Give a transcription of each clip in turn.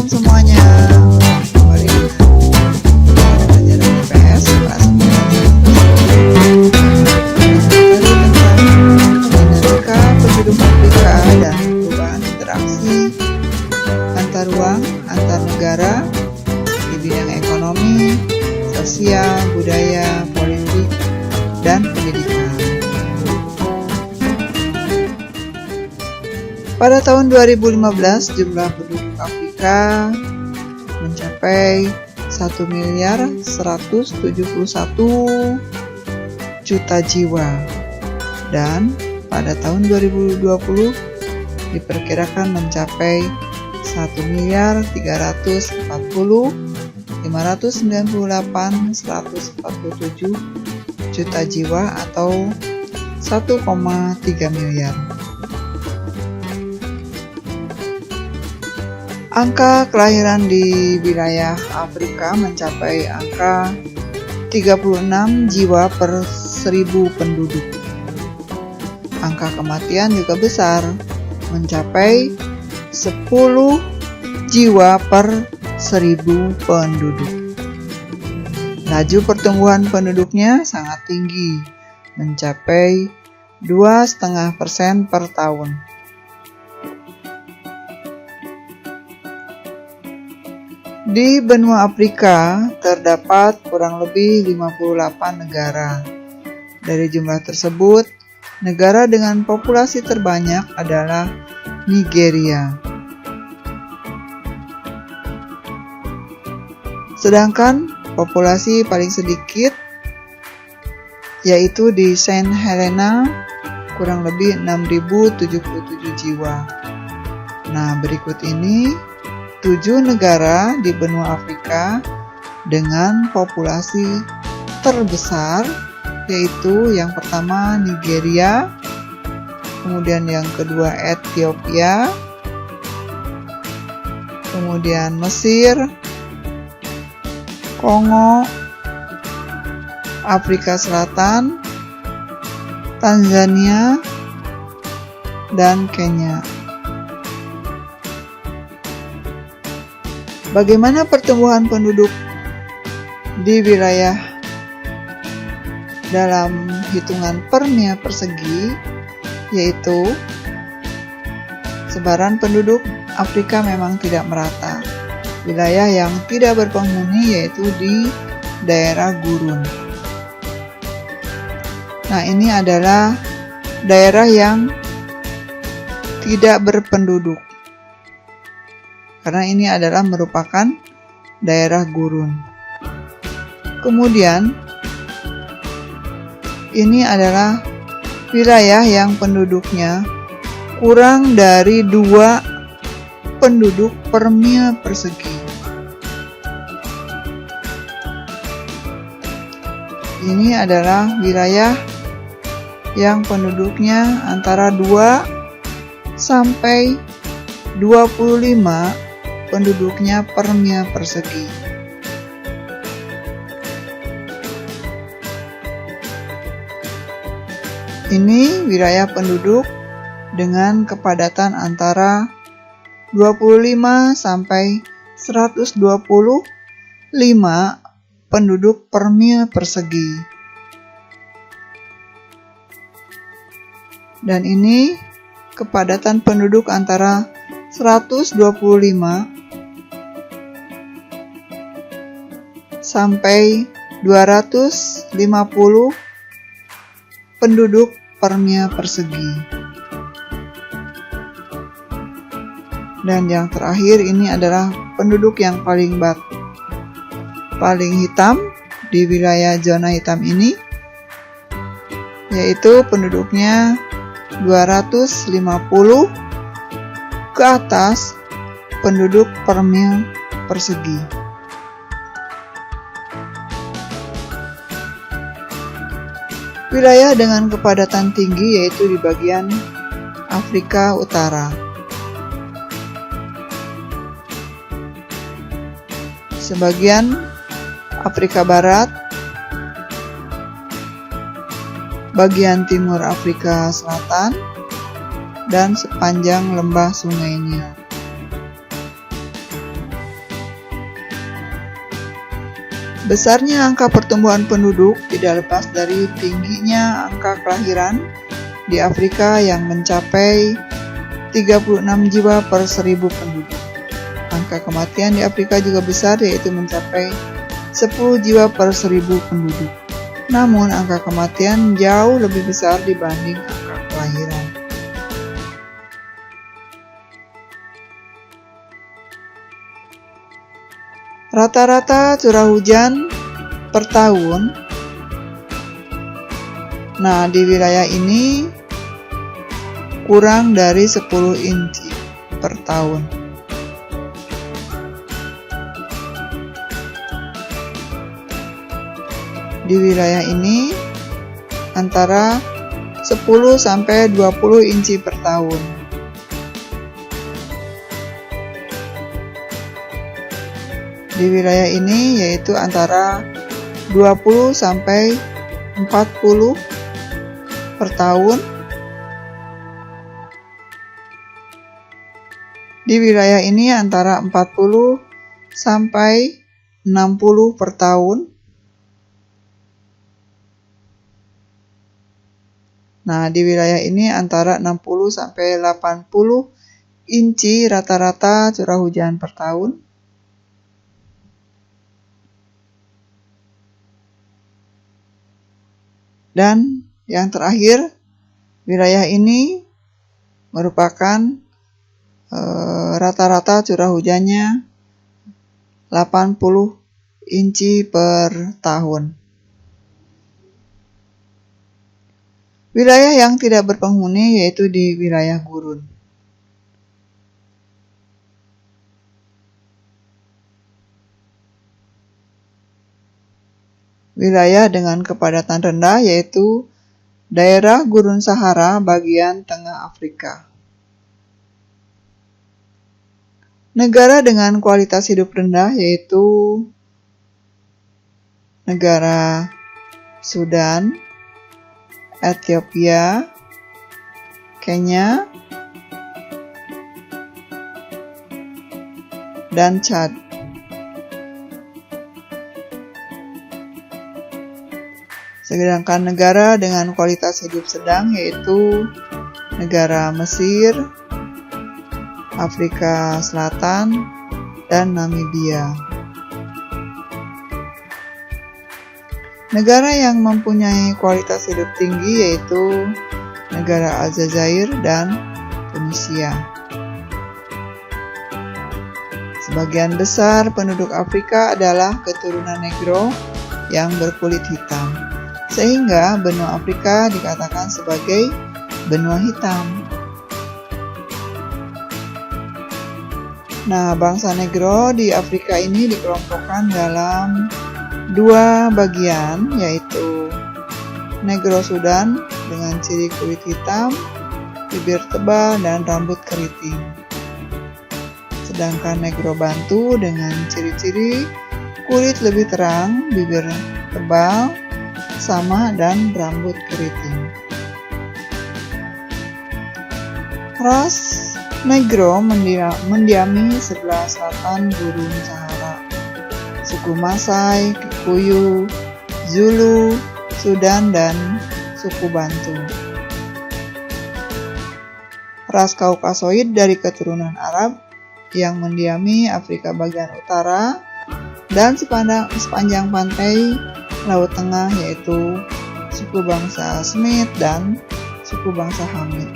Shalom semuanya. Kembali dengan pelajaran IPS kelas 9. Tentang dinamika penduduk Afrika dan perubahan interaksi antar ruang, antar negara di bidang ekonomi, sosial, budaya, politik, dan pendidikan. Pada tahun 2015, jumlah penduduk Afrika mencapai 1.171 juta jiwa, dan pada tahun 2020 diperkirakan mencapai 1.340.598.147 juta jiwa atau 1,3 miliar. Angka kelahiran di wilayah Afrika mencapai angka 36 jiwa per 1000 penduduk. Angka kematian juga besar, mencapai 10 jiwa per 1000 penduduk. Laju pertumbuhan penduduknya sangat tinggi, mencapai 2,5% per tahun. Di benua Afrika terdapat kurang lebih 58 negara. Dari jumlah tersebut, negara dengan populasi terbanyak adalah Nigeria. Sedangkan populasi paling sedikit yaitu di Saint Helena, kurang lebih 6.077 jiwa. Nah, berikut ini 7 negara di benua Afrika dengan populasi terbesar, yaitu yang pertama Nigeria, kemudian yang kedua Ethiopia, kemudian Mesir, Kongo, Afrika Selatan, Tanzania, dan Kenya. Bagaimana pertumbuhan penduduk di wilayah dalam hitungan per mil persegi, yaitu sebaran penduduk Afrika memang tidak merata. Wilayah yang tidak berpenghuni yaitu di daerah gurun. Nah, ini adalah daerah yang tidak berpenduduk, karena ini adalah merupakan daerah gurun. Kemudian, ini adalah wilayah yang penduduknya kurang dari 2 penduduk per mil persegi. Ini adalah wilayah yang penduduknya antara 2 sampai 25 penduduknya per mil persegi. Ini wilayah penduduk dengan kepadatan antara 25 sampai 125 penduduk per mil persegi. Dan ini kepadatan penduduk antara 125 sampai 250 penduduk per mil persegi. Dan yang terakhir ini adalah penduduk yang paling hitam di wilayah zona hitam ini, yaitu penduduknya 250 ke atas penduduk per mil persegi. Wilayah dengan kepadatan tinggi yaitu di bagian Afrika Utara. Sebagian Afrika Barat, bagian timur Afrika Selatan, dan sepanjang lembah sungainya. Besarnya angka pertumbuhan penduduk tidak lepas dari tingginya angka kelahiran di Afrika yang mencapai 36 jiwa per 1000 penduduk. Angka kematian di Afrika juga besar, yaitu mencapai 10 jiwa per 1000 penduduk. Namun angka kematian jauh lebih besar dibanding angka kelahiran. Rata-rata curah hujan per tahun. Nah, di wilayah ini kurang dari 10 inci per tahun. Di wilayah ini antara 10 sampai 20 inci per tahun. Di wilayah ini yaitu antara 20 sampai 40 per tahun. Di wilayah ini antara 40 sampai 60 per tahun. Nah, di wilayah ini antara 60 sampai 80 inci rata-rata curah hujan per tahun. Dan yang terakhir, wilayah ini merupakan rata-rata curah hujannya 80 inci per tahun. Wilayah yang tidak berpenghuni yaitu di wilayah gurun. Wilayah dengan kepadatan rendah yaitu daerah Gurun Sahara bagian tengah Afrika. Negara dengan kualitas hidup rendah yaitu negara Sudan, Ethiopia, Kenya, dan Chad. Sedangkan negara dengan kualitas hidup sedang yaitu negara Mesir, Afrika Selatan, dan Namibia. Negara yang mempunyai kualitas hidup tinggi yaitu negara Aljazair dan Tunisia. Sebagian besar penduduk Afrika adalah keturunan Negro yang berkulit hitam, sehingga benua Afrika dikatakan sebagai benua hitam. Nah, bangsa Negro di Afrika ini dikelompokkan dalam dua bagian, yaitu Negro Sudan dengan ciri kulit hitam, bibir tebal, dan rambut keriting. Sedangkan Negro Bantu dengan ciri-ciri kulit lebih terang, bibir tebal, sama, dan rambut keriting. Ras Negro mendiami sebelah selatan Gurun Sahara. Suku Masai, Kikuyu, Zulu, Sudan, dan suku Bantu. Ras Kaukasoid dari keturunan Arab yang mendiami Afrika bagian utara dan sepanjang pantai Laut Tengah yaitu suku bangsa Smith dan suku bangsa Hamid.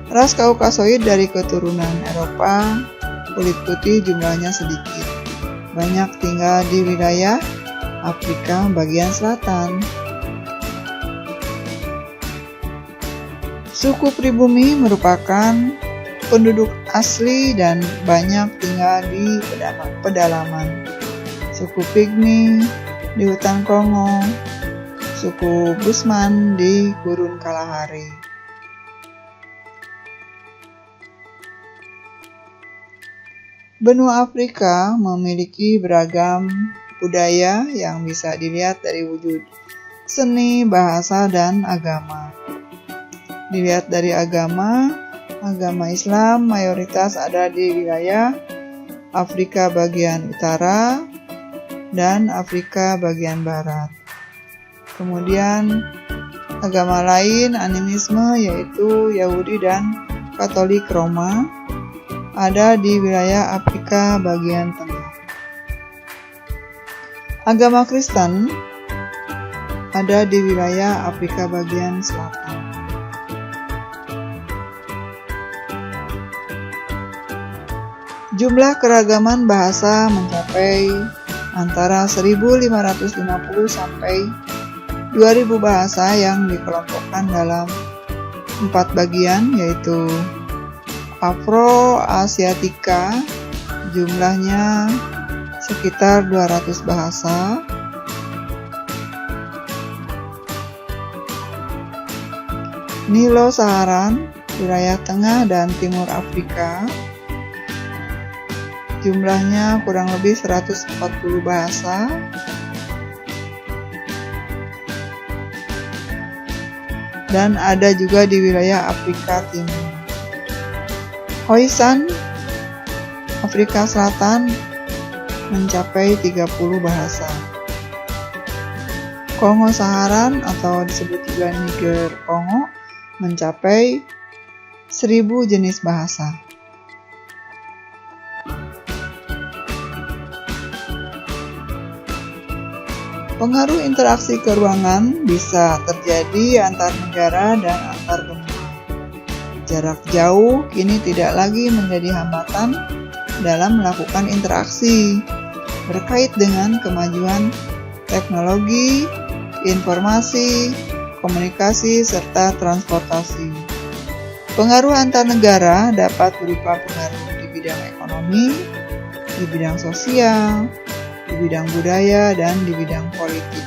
Ras Kaukasoid dari keturunan Eropa, kulit putih jumlahnya sedikit, banyak tinggal di wilayah Afrika bagian selatan. Suku pribumi merupakan penduduk asli dan banyak tinggal di pedalaman. Suku Pygmy di hutan Kongo, suku Bushman di Gurun Kalahari. Benua Afrika memiliki beragam budaya yang bisa dilihat dari wujud seni, bahasa, dan agama. Dilihat dari agama Islam mayoritas ada di wilayah Afrika bagian utara, dan Afrika bagian barat. Kemudian agama lain animisme yaitu Yahudi dan Katolik Roma ada di wilayah Afrika bagian tengah. Agama Kristen ada di wilayah Afrika bagian selatan. Jumlah keragaman bahasa mencapai antara 1.550 sampai 2.000 bahasa yang dikelompokkan dalam 4 bagian, yaitu Afro-Asiatika, jumlahnya sekitar 200 bahasa. Nilo-Saharan, wilayah tengah dan timur Afrika, jumlahnya kurang lebih 140 bahasa. Dan ada juga di wilayah Afrika Timur. Khoisan, Afrika Selatan mencapai 30 bahasa. Kongo-Saharan atau disebut juga Niger Kongo mencapai 1.000 jenis bahasa. Pengaruh interaksi keruangan bisa terjadi antar negara dan antar benua. Jarak jauh kini tidak lagi menjadi hambatan dalam melakukan interaksi berkait dengan kemajuan teknologi, informasi, komunikasi, serta transportasi. Pengaruh antar negara dapat berupa pengaruh di bidang ekonomi, di bidang sosial, di bidang budaya, dan di bidang politik.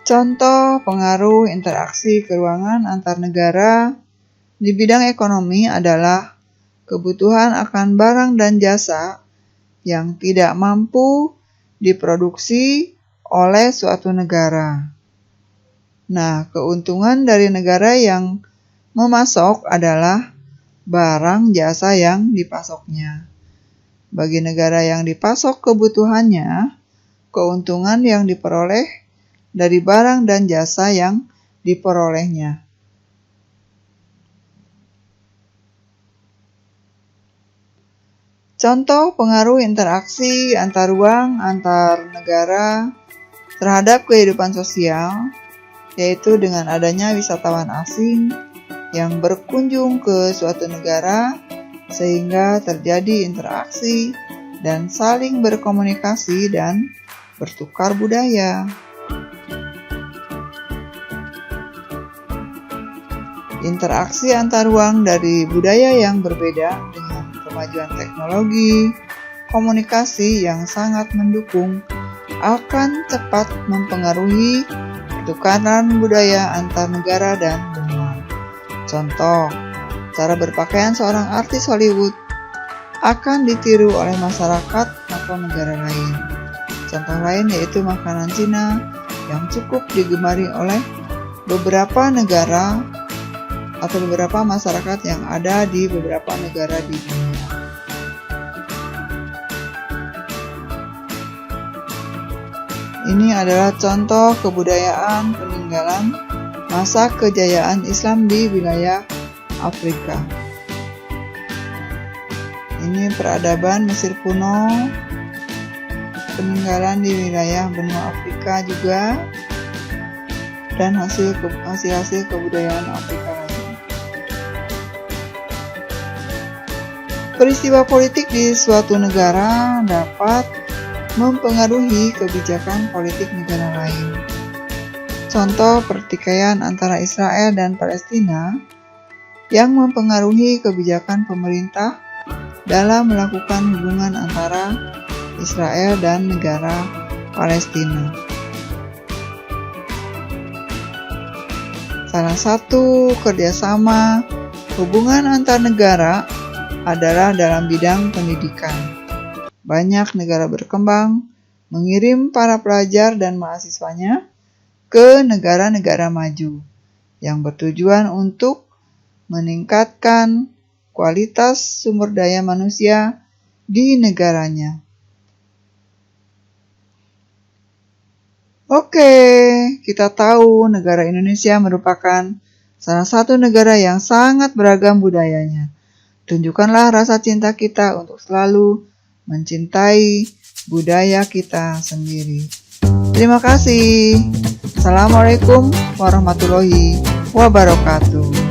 Contoh pengaruh interaksi keuangan antar negara di bidang ekonomi adalah kebutuhan akan barang dan jasa yang tidak mampu diproduksi oleh suatu negara. Nah, keuntungan dari negara yang memasok adalah barang jasa yang dipasoknya. Bagi negara yang dipasok kebutuhannya, keuntungan yang diperoleh dari barang dan jasa yang diperolehnya. Contoh pengaruh interaksi antar ruang antar negara terhadap kehidupan sosial, yaitu dengan adanya wisatawan asing yang berkunjung ke suatu negara sehingga terjadi interaksi dan saling berkomunikasi dan bertukar budaya. Interaksi antar ruang dari budaya yang berbeda dengan kemajuan teknologi, komunikasi yang sangat mendukung akan cepat mempengaruhi pertukaran budaya antar negara dan benua. Contoh, cara berpakaian seorang artis Hollywood akan ditiru oleh masyarakat atau negara lain. Contoh lain yaitu makanan Cina yang cukup digemari oleh beberapa negara atau beberapa masyarakat yang ada di beberapa negara di dunia. Ini adalah contoh kebudayaan peninggalan masa kejayaan Islam di wilayah Afrika. Ini peradaban Mesir kuno, peninggalan di wilayah benua Afrika juga, dan hasil kebudayaan Afrika lain. Peristiwa politik di suatu negara dapat mempengaruhi kebijakan politik negara lain. Contoh pertikaian antara Israel dan Palestina yang mempengaruhi kebijakan pemerintah dalam melakukan hubungan antara Israel dan negara Palestina. Salah satu kerjasama hubungan antar negara adalah dalam bidang pendidikan. Banyak negara berkembang mengirim para pelajar dan mahasiswanya ke negara-negara maju yang bertujuan untuk meningkatkan kualitas sumber daya manusia di negaranya. Oke, kita tahu negara Indonesia merupakan salah satu negara yang sangat beragam budayanya. Tunjukkanlah rasa cinta kita untuk selalu mencintai budaya kita sendiri. Terima kasih. Assalamualaikum warahmatullahi wabarakatuh.